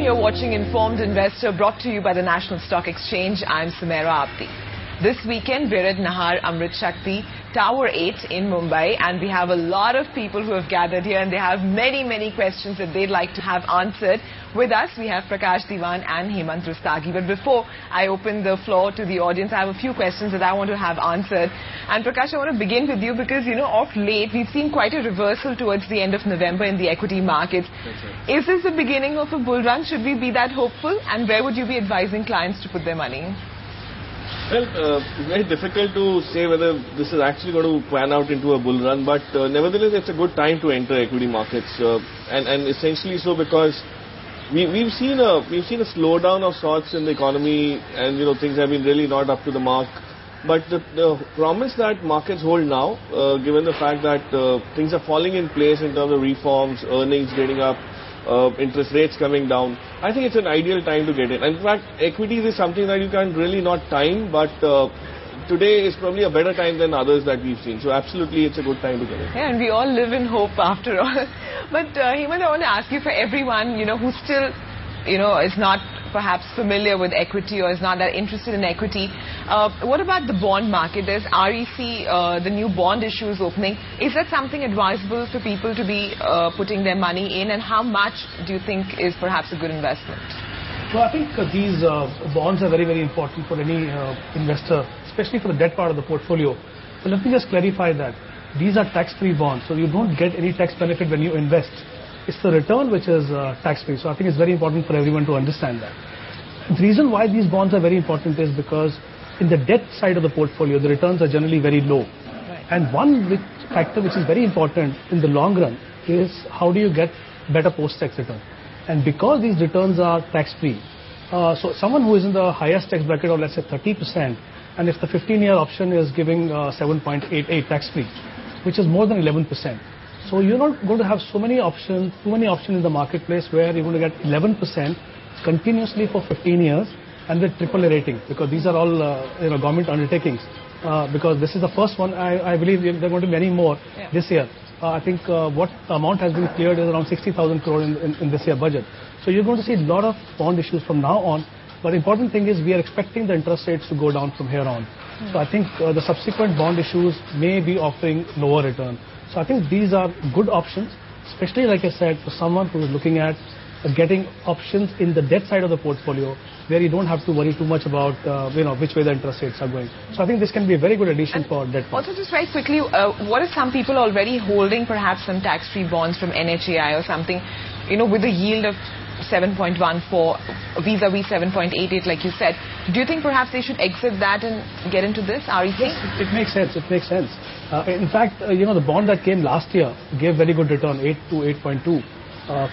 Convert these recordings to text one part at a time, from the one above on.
You're watching Informed Investor, brought to you by the National Stock Exchange. I'm Samera Apti. This weekend, we're at Amrit Shakti, Tower 8 in Mumbai, and we have a lot of people who have gathered here, and they have many questions that they'd like to have answered. With us, we have Prakash Diwan and Hemant Rustagi. But before I open the floor to the audience, I have a few questions that I want to have answered. And Prakash, I want to begin with you because, of late, we've seen quite a reversal towards the end of November in the equity markets. Right. Is this the beginning of a bull run? Should we be that hopeful? And where would you be advising clients to put their money? Well, very difficult to say whether this is actually going to pan out into a bull run, but nevertheless, it's a good time to enter equity markets, and essentially so because we've seen a slowdown of sorts in the economy, and things have been really not up to the mark. But the promise that markets hold now, given the fact that things are falling in place in terms of reforms, earnings getting up, interest rates coming down, I think it's an ideal time to get in. In fact, equities is something that you can really not time, but today is probably a better time than others that we've seen. So absolutely, it's a good time to get in. Yeah, and we all live in hope after all. But Hemant, I want to ask you, for everyone, who still, is not perhaps familiar with equity or is not that interested in equity, what about the bond market? There's REC, the new bond issue is opening. Is that something advisable for people to be putting their money in, and how much do you think is perhaps a good investment? Well, I think these bonds are very important for any investor, especially for the debt part of the portfolio. So let me just clarify that. These are tax-free bonds, so you don't get any tax benefit when you invest. It's the return which is tax-free. So I think it's very important for everyone to understand that. The reason why these bonds are very important is because in the debt side of the portfolio, the returns are generally very low. Right. And one factor which is very important in the long run is how do you get better post-tax return. And because these returns are tax-free, so someone who is in the highest tax bracket of, let's say, 30%, and if the 15-year option is giving 7.88 tax-free, which is more than 11%. So you're not going to have too many options in the marketplace where you're going to get 11% continuously for 15 years and with AAA rating, because these are all government undertakings. Because this is the first one, I believe there are going to be many more this year. I think what amount has been cleared is around 60,000 crore in this year budget. So you're going to see a lot of bond issues from now on. But the important thing is we are expecting the interest rates to go down from here on. So I think the subsequent bond issues may be offering lower return. So I think these are good options, especially, like I said, for someone who is looking at getting options in the debt side of the portfolio, where you don't have to worry too much about which way the interest rates are going. So I think this can be a very good addition for debt funds. Also, just very quickly, what are some people already holding perhaps some tax-free bonds from NHAI or something, with a yield of 7.14 vis-a-vis 7.88, like you said? Do you think perhaps they should exit that and get into this REC? It makes sense. In fact, the bond that came last year gave very good return, 8 to 8.2.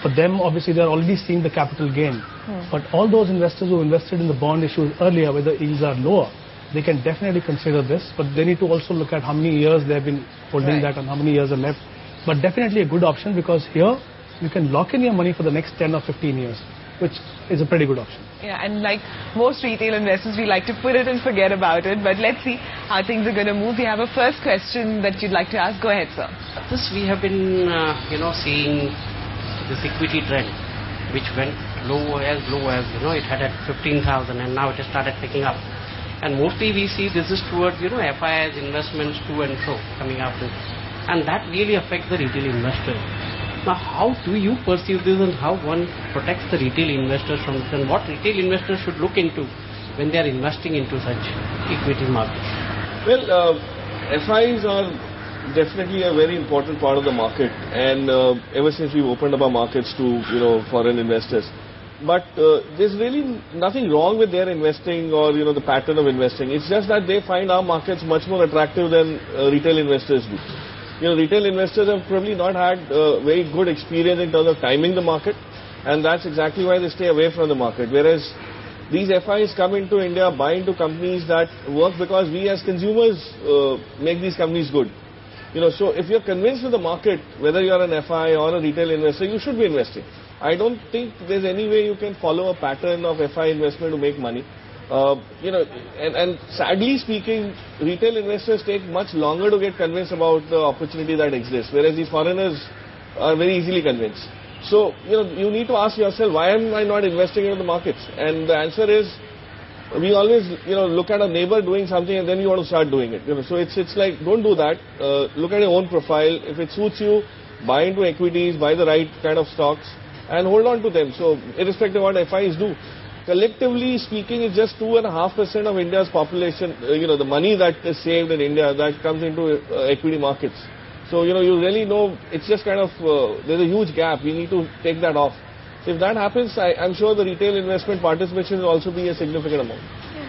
For them, obviously, they're already seeing the capital gain. But all those investors who invested in the bond issues earlier, where the yields are lower, they can definitely consider this. But they need to also look at how many years they've been holding that and how many years are left. But definitely a good option, because here you can lock in your money for the next 10 or 15 years, which is a pretty good option. Yeah, and like most retail investors, we like to put it and forget about it. But let's see how things are going to move. We have a first question that you'd like to ask. Go ahead, sir. This we have been, seeing this equity trend, which went low as it had at 15,000, and now it has started picking up. And mostly we see this is towards, FIIs, investments to and fro coming up with. And that really affects the retail investor. Now, how do you perceive this, and how one protects the retail investors from this, and what retail investors should look into when they are investing into such equity markets? Well, FIs are definitely a very important part of the market, and ever since we've opened up our markets to foreign investors. But there's really nothing wrong with their investing or the pattern of investing. It's just that they find our markets much more attractive than retail investors do. Retail investors have probably not had very good experience in terms of timing the market, and that's exactly why they stay away from the market. Whereas these FIs come into India, buy into companies that work because we as consumers make these companies good. So if you're convinced of the market, whether you're an FI or a retail investor, you should be investing. I don't think there's any way you can follow a pattern of FI investment to make money. And sadly speaking, retail investors take much longer to get convinced about the opportunity that exists, whereas these foreigners are very easily convinced. So, you need to ask yourself, why am I not investing into the markets? And the answer is, we always, look at a neighbor doing something and then you want to start doing it. So it's like, don't do that. Look at your own profile. If it suits you, buy into equities, buy the right kind of stocks and hold on to them. So irrespective of what FIs do, collectively speaking, it's just 2.5% of India's population, the money that is saved in India that comes into equity markets. So, you really know, it's just kind of, there's a huge gap. We need to take that off. So if that happens, I'm sure the retail investment participation will also be a significant amount.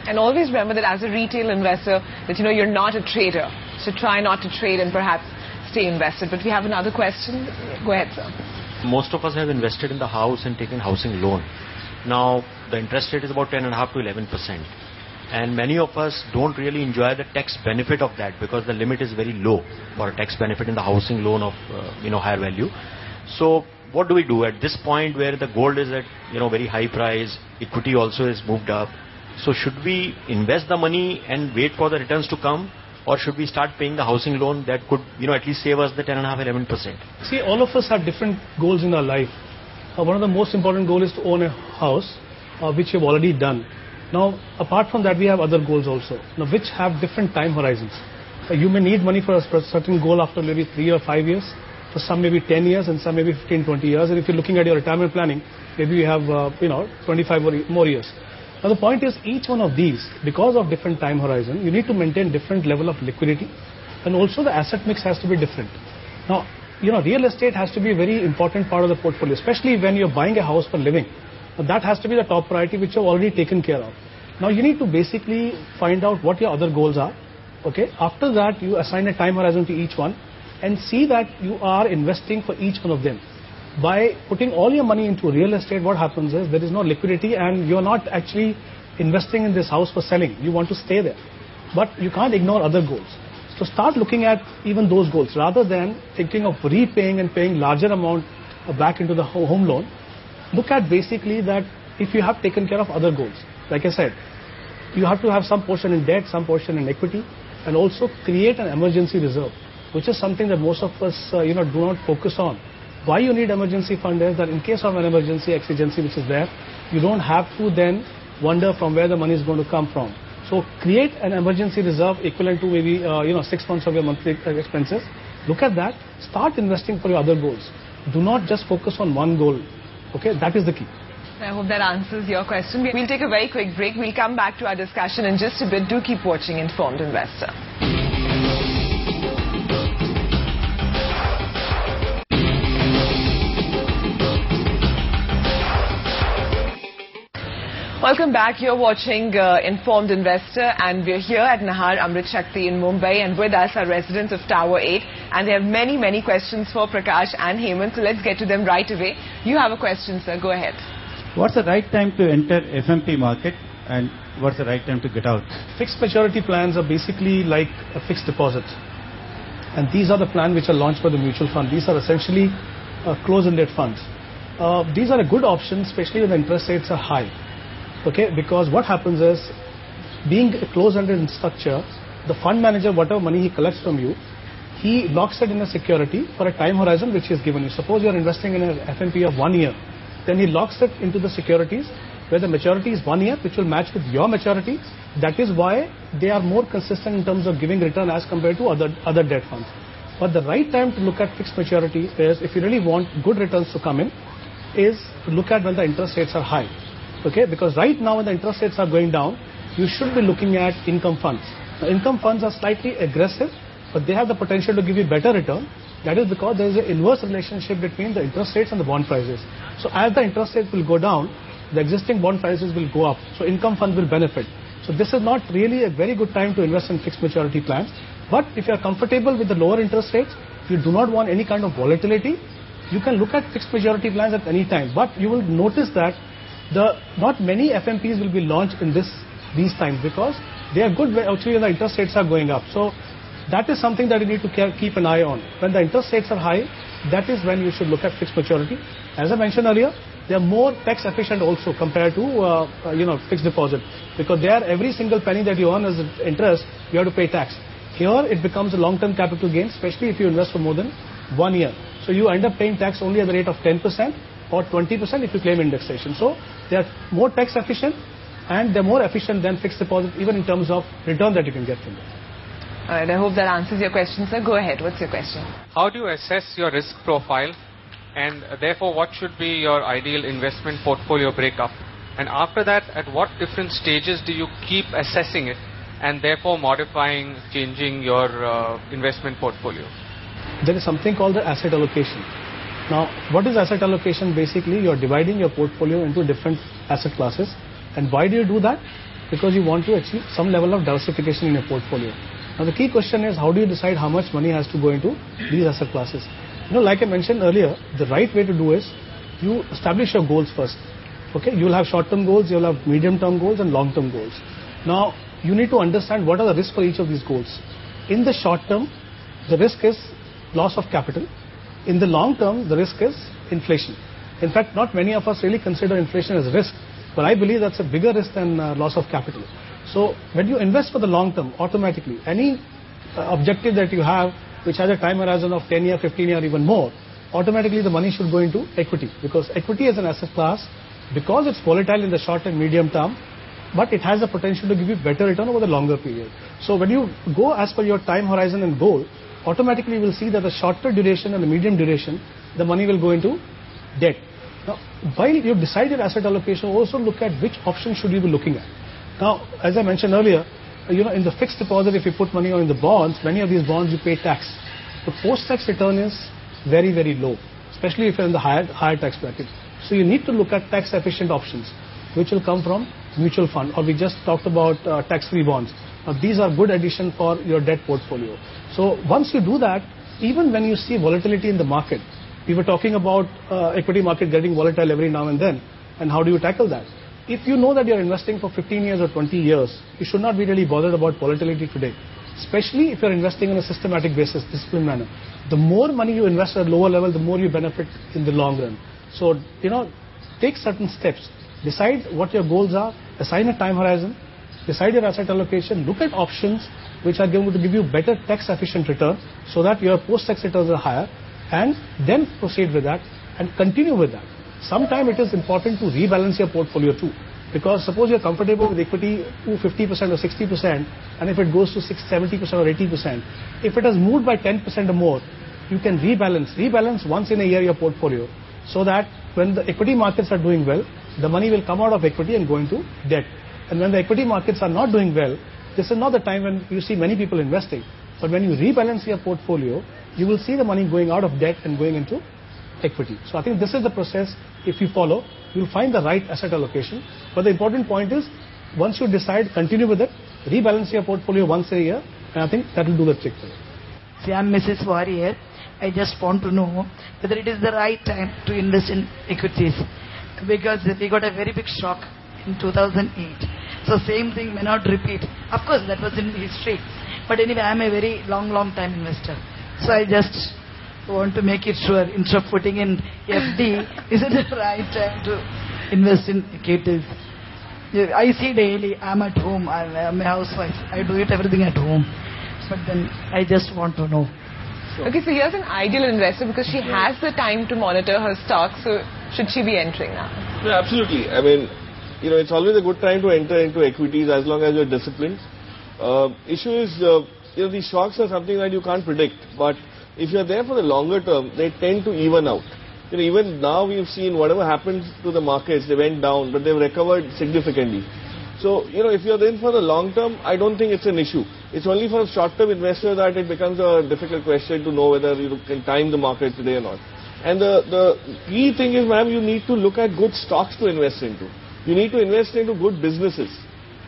And always remember that as a retail investor, that you're not a trader. So try not to trade and perhaps stay invested. But we have another question. Go ahead, sir. Most of us have invested in the house and taken housing loan. Now, the interest rate is about 10.5 to 11%. And many of us don't really enjoy the tax benefit of that because the limit is very low for a tax benefit in the housing loan of, higher value. So, what do we do at this point where the gold is at, very high price, equity also is moved up? So, should we invest the money and wait for the returns to come? Or should we start paying the housing loan that could, at least save us the 10.5, 11%? See, all of us have different goals in our life. One of the most important goals is to own a house, which you've already done. Now, apart from that, we have other goals also, which have different time horizons. You may need money for a certain goal after maybe 3 or 5 years. For some maybe 10 years and some maybe 15, 20 years. And if you're looking at your retirement planning, maybe you have, 25 or more years. Now, the point is, each one of these, because of different time horizon, you need to maintain different level of liquidity. And also the asset mix has to be different. Now, real estate has to be a very important part of the portfolio, especially when you're buying a house for living. That has to be the top priority, which you've already taken care of. Now, you need to basically find out what your other goals are. Okay. After that, you assign a time horizon to each one and see that you are investing for each one of them. By putting all your money into real estate, what happens is there is no liquidity and you're not actually investing in this house for selling. You want to stay there. But you can't ignore other goals. So start looking at even those goals rather than thinking of repaying and paying larger amount back into the home loan. Look at basically that if you have taken care of other goals. Like I said, you have to have some portion in debt, some portion in equity, and also create an emergency reserve, which is something that most of us, do not focus on. Why you need emergency fund is that in case of an emergency exigency which is there, you don't have to then wonder from where the money is going to come from. So create an emergency reserve equivalent to maybe, 6 months of your monthly expenses. Look at that. Start investing for your other goals. Do not just focus on one goal. Okay, that is the key. I hope that answers your question. We'll take a very quick break. We'll come back to our discussion in just a bit. Do keep watching Informed Investor. Welcome back. You're watching Informed Investor, and we're here at Nahar Amrit Shakti in Mumbai, and with us are residents of Tower 8, and they have many, many questions for Prakash and Hemant, so let's get to them right away. You have a question, sir. Go ahead. What's the right time to enter FMP market and what's the right time to get out? Fixed maturity plans are basically like a fixed deposit. And these are the plans which are launched by the mutual fund. These are essentially close-ended funds. These are a good option, especially when the interest rates are high. Okay, because what happens is, being a close-ended structure, the fund manager, whatever money he collects from you, he locks it in a security for a time horizon which he has given you. Suppose you're investing in an FMP of 1 year. Then he locks it into the securities where the maturity is 1 year, which will match with your maturity. That is why they are more consistent in terms of giving return as compared to other debt funds. But the right time to look at fixed maturity is, if you really want good returns to come in, is to look at when the interest rates are high. Okay, because right now when the interest rates are going down, you should be looking at income funds. Now, income funds are slightly aggressive, but they have the potential to give you better return. That is because there is an inverse relationship between the interest rates and the bond prices. So as the interest rates will go down, the existing bond prices will go up. So income funds will benefit. So this is not really a very good time to invest in fixed maturity plans. But if you are comfortable with the lower interest rates, if you do not want any kind of volatility, you can look at fixed maturity plans at any time. But you will notice that not many FMPs will be launched in these times because they are good actually when the interest rates are going up. So that is something that you need to keep an eye on. When the interest rates are high, that is when you should look at fixed maturity. As I mentioned earlier, they are more tax efficient also compared to fixed deposit, because there every single penny that you earn as interest, you have to pay tax. Here it becomes a long-term capital gain, especially if you invest for more than 1 year. So you end up paying tax only at the rate of 10% or 20% if you claim indexation. So they are more tax efficient and they're more efficient than fixed deposit even in terms of return that you can get from them. Alright, I hope that answers your question, sir. Go ahead. What's your question? How do you assess your risk profile, and therefore what should be your ideal investment portfolio breakup? And after that, at what different stages do you keep assessing it and therefore modifying, changing your investment portfolio? There is something called the asset allocation. Now, what is asset allocation? Basically, you are dividing your portfolio into different asset classes. And why do you do that? Because you want to achieve some level of diversification in your portfolio. Now, the key question is, how do you decide how much money has to go into these asset classes? Like I mentioned earlier, the right way to do is you establish your goals first. Okay, you will have short-term goals, you will have medium-term goals and long-term goals. Now, you need to understand what are the risks for each of these goals. In the short term, the risk is loss of capital. In the long term, the risk is inflation. In fact, not many of us really consider inflation as a risk, but I believe that's a bigger risk than loss of capital. So when you invest for the long term, automatically, any objective that you have which has a time horizon of 10 year, 15 year, even more, automatically the money should go into equity, because equity is an asset class, because it's volatile in the short and medium term, but it has the potential to give you better return over the longer period. So when you go as per your time horizon and goal, automatically you will see that the shorter duration and the medium duration, the money will go into debt. Now, while you decide your asset allocation, also look at which option should you be looking at. Now, as I mentioned earlier, in the fixed deposit, if you put money on the bonds, many of these bonds you pay tax. The post-tax return is very, very low, especially if you're in the higher tax bracket. So you need to look at tax-efficient options, which will come from mutual fund, or we just talked about tax-free bonds. Now, these are good addition for your debt portfolio. So once you do that, even when you see volatility in the market, we were talking about equity market getting volatile every now and then, and how do you tackle that? If you know that you're investing for 15 years or 20 years, you should not be really bothered about volatility today, especially if you're investing on a systematic basis, disciplined manner. The more money you invest at a lower level, the more you benefit in the long run. So, take certain steps. Decide what your goals are, assign a time horizon, decide your asset allocation, look at options which are going to give you better tax-efficient return so that your post-tax returns are higher, and then proceed with that and continue with that. Sometimes it is important to rebalance your portfolio too, because suppose you're comfortable with equity to 50% or 60%, and if it goes to 70% or 80%, if it has moved by 10% or more, you can rebalance once in a year your portfolio, so that when the equity markets are doing well, the money will come out of equity and go into debt. And when the equity markets are not doing well, this is not the time when you see many people investing. But when you rebalance your portfolio, you will see the money going out of debt and going into equity. So I think this is the process. If you follow, you'll find the right asset allocation. But the important point is, once you decide, continue with it, rebalance your portfolio once a year, and I think that will do the trick for you. See, I'm Mrs. Warrior. I just want to know whether it is the right time to invest in equities, because we got a very big shock in 2008. So same thing may not repeat. Of course, that was in history. But anyway, I'm a very long time investor. So I just want to make it sure, instead of putting in FD, is it the right time to invest in equities? I see daily, I'm at home, I'm a housewife, I do it everything at home. But then I just want to know. Okay, so here's an ideal investor, because she has the time to monitor her stocks, so should she be entering now? Yeah, absolutely. I mean, it's always a good time to enter into equities as long as you're disciplined. Issue is, these shocks are something that you can't predict, but if you're there for the longer term, they tend to even out. Even now we've seen whatever happened to the markets, they went down, but they've recovered significantly. So, if you're in for the long term, I don't think it's an issue. It's only for a short-term investor that it becomes a difficult question to know whether you can time the market today or not. And the key thing is, ma'am, you need to look at good stocks to invest into. You need to invest into good businesses,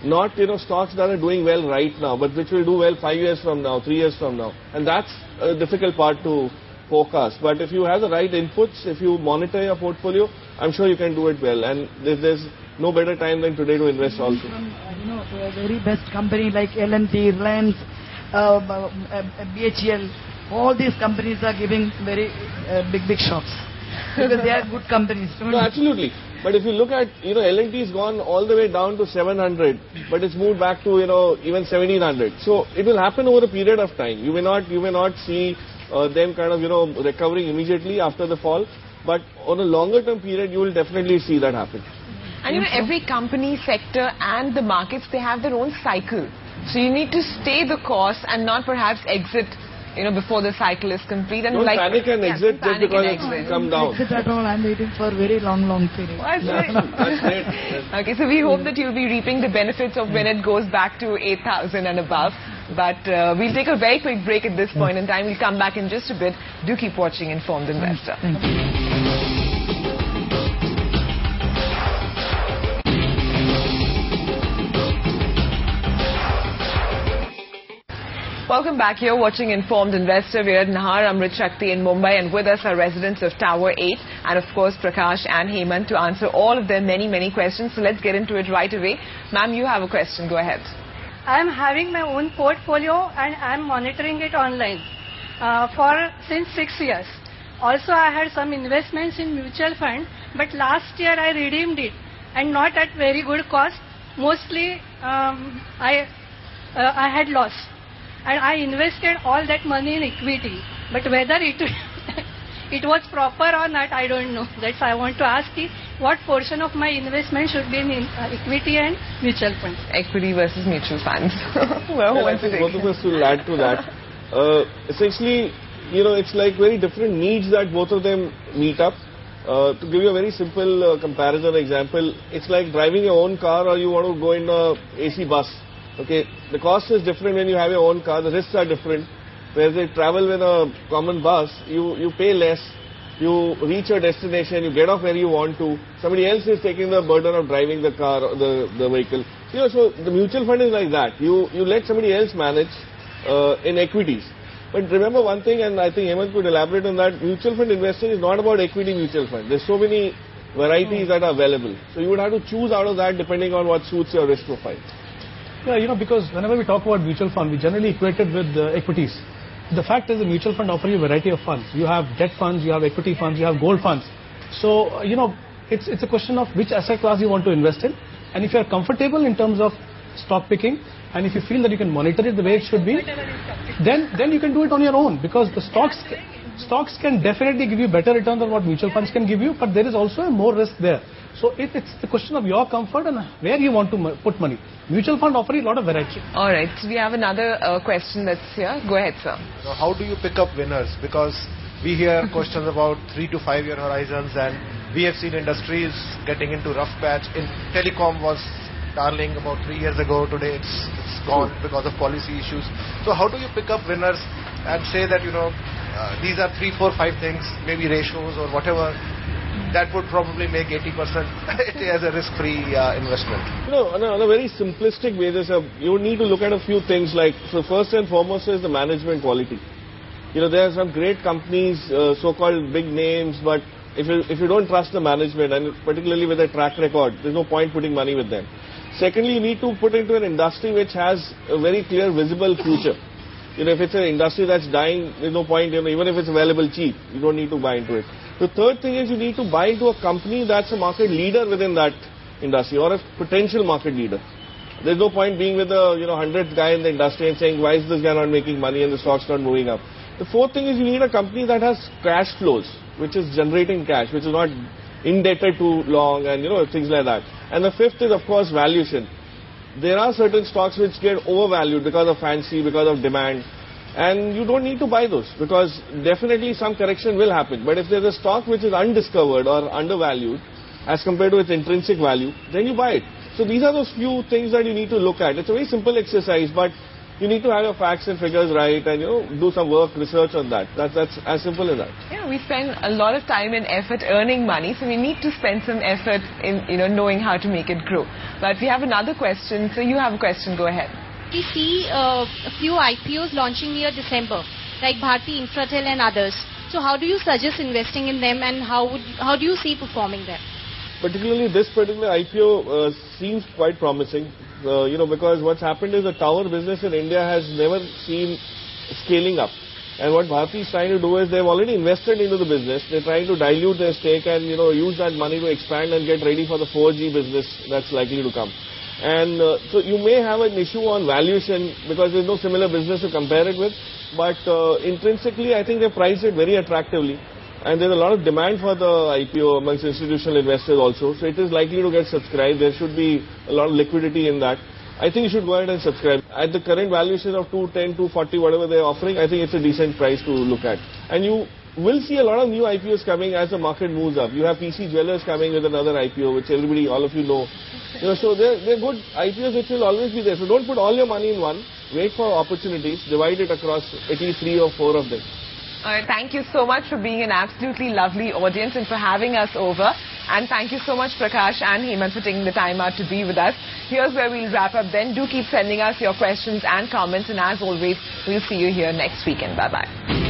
not stocks that are doing well right now, but which will do well 5 years from now, 3 years from now. And that's a difficult part to forecast. But if you have the right inputs, if you monitor your portfolio, I'm sure you can do it well. And there's no better time than today to invest also. A very best company like L&T, Reliance, BHEL, all these companies are giving very big shocks because they are good companies. No, absolutely. But if you look at, L&T's gone all the way down to 700, but it's moved back to, even 1700. So it will happen over a period of time. You may not see them kind of, recovering immediately after the fall. But on a longer term period, you will definitely see that happen. And every company, sector and the markets, they have their own cycle. So you need to stay the course and not perhaps exit, before the cycle is complete. And don't panic and exit just because it's come down. Exit at all. I'm waiting for a very long period. That's great. Okay, so we hope that you'll be reaping the benefits of when it goes back to 8,000 and above. But we'll take a very quick break at this point in time. We'll come back in just a bit. Do keep watching Informed Investor. Thank you. Welcome back. You're watching Informed Investor. We're at Nahar, Amrit Shakti in Mumbai, and with us are residents of Tower 8 and of course Prakash and Hemant to answer all of their many questions. So let's get into it right away. Ma'am, you have a question. Go ahead. I'm having my own portfolio and I'm monitoring it online since 6 years. Also, I had some investments in mutual fund, but last year I redeemed it and not at very good cost. Mostly I had lost. And I invested all that money in equity. But whether it was proper or not, I don't know. That's why I want to ask you, what portion of my investment should be in equity and mutual funds? Equity versus mutual funds. Well, I think both of us will add to that. Essentially, it's like very different needs that both of them meet up. To give you a very simple comparison example, it's like driving your own car or you want to go in a AC bus. Okay, the cost is different when you have your own car, the risks are different. Whereas they travel with a common bus, you pay less, you reach your destination, you get off where you want to. Somebody else is taking the burden of driving the car or the vehicle. So the mutual fund is like that. You let somebody else manage in equities. But remember one thing, and I think Hemant could elaborate on that, mutual fund investing is not about equity mutual fund. There's so many varieties that are available. So you would have to choose out of that depending on what suits your risk profile. Yeah, because whenever we talk about mutual fund, we generally equate it with equities. The fact is the mutual fund offers you a variety of funds. You have debt funds, you have equity funds, you have gold funds. So, it's a question of which asset class you want to invest in. And if you are comfortable in terms of stock picking, and if you feel that you can monitor it the way it should be, then you can do it on your own. Because the stocks can definitely give you better returns than what mutual funds can give you, but there is also more risk there. So it's the question of your comfort and where you want to put money. Mutual fund offers a lot of variety. All right, so we have another question that's here. Go ahead, sir. So how do you pick up winners? Because we hear questions about 3 to 5 year horizons, and we have seen industries getting into rough patch. In telecom was darling about 3 years ago. Today it's gone because of policy issues. So how do you pick up winners and say that these are 3, 4, 5 things, maybe ratios or whatever, that would probably make 80% as a risk-free investment? On a very simplistic basis, you need to look at a few things like, so first and foremost is the management quality. There are some great companies, so-called big names, but if you don't trust the management, and particularly with a track record, there's no point putting money with them. Secondly, you need to put into an industry which has a very clear, visible future. If it's an industry that's dying, there's no point, even if it's available cheap, you don't need to buy into it. The third thing is you need to buy into a company that's a market leader within that industry or a potential market leader. There's no point being with the 100th guy in the industry and saying, why is this guy not making money and the stock's not moving up? The fourth thing is you need a company that has cash flows, which is generating cash, which is not indebted too long and things like that. And the fifth is of course valuation. There are certain stocks which get overvalued because of fancy, because of demand. And you don't need to buy those because definitely some correction will happen. But if there's a stock which is undiscovered or undervalued as compared to its intrinsic value, then you buy it. So these are those few things that you need to look at. It's a very simple exercise, but you need to have your facts and figures right and do some work, research on that. That's as simple as that. We spend a lot of time and effort earning money, so we need to spend some effort in knowing how to make it grow. But we have another question. So you have a question. Go ahead. We see a few IPOs launching near December, like Bharti Infratel and others. So how do you suggest investing in them, and how do you see performing them? Particularly this particular IPO seems quite promising, because what's happened is the tower business in India has never seen scaling up. And what Bharti is trying to do is they've already invested into the business. They're trying to dilute their stake and use that money to expand and get ready for the 4G business that's likely to come. And so you may have an issue on valuation because there's no similar business to compare it with. But intrinsically, I think they priced it very attractively. And there's a lot of demand for the IPO amongst institutional investors also. So it is likely to get subscribed. There should be a lot of liquidity in that. I think you should go ahead and subscribe. At the current valuation of 210, 240, whatever they're offering, I think it's a decent price to look at. And you will see a lot of new IPOs coming as the market moves up. You have PC Jewelers coming with another IPO, which everybody, all of you know. So they're good IPOs which will always be there. So don't put all your money in one. Wait for opportunities. Divide it across at least 3 or 4 of them. Thank you so much for being an absolutely lovely audience and for having us over. And thank you so much, Prakash and Hemant, for taking the time out to be with us. Here's where we'll wrap up then. Do keep sending us your questions and comments. And as always, we'll see you here next weekend. Bye-bye.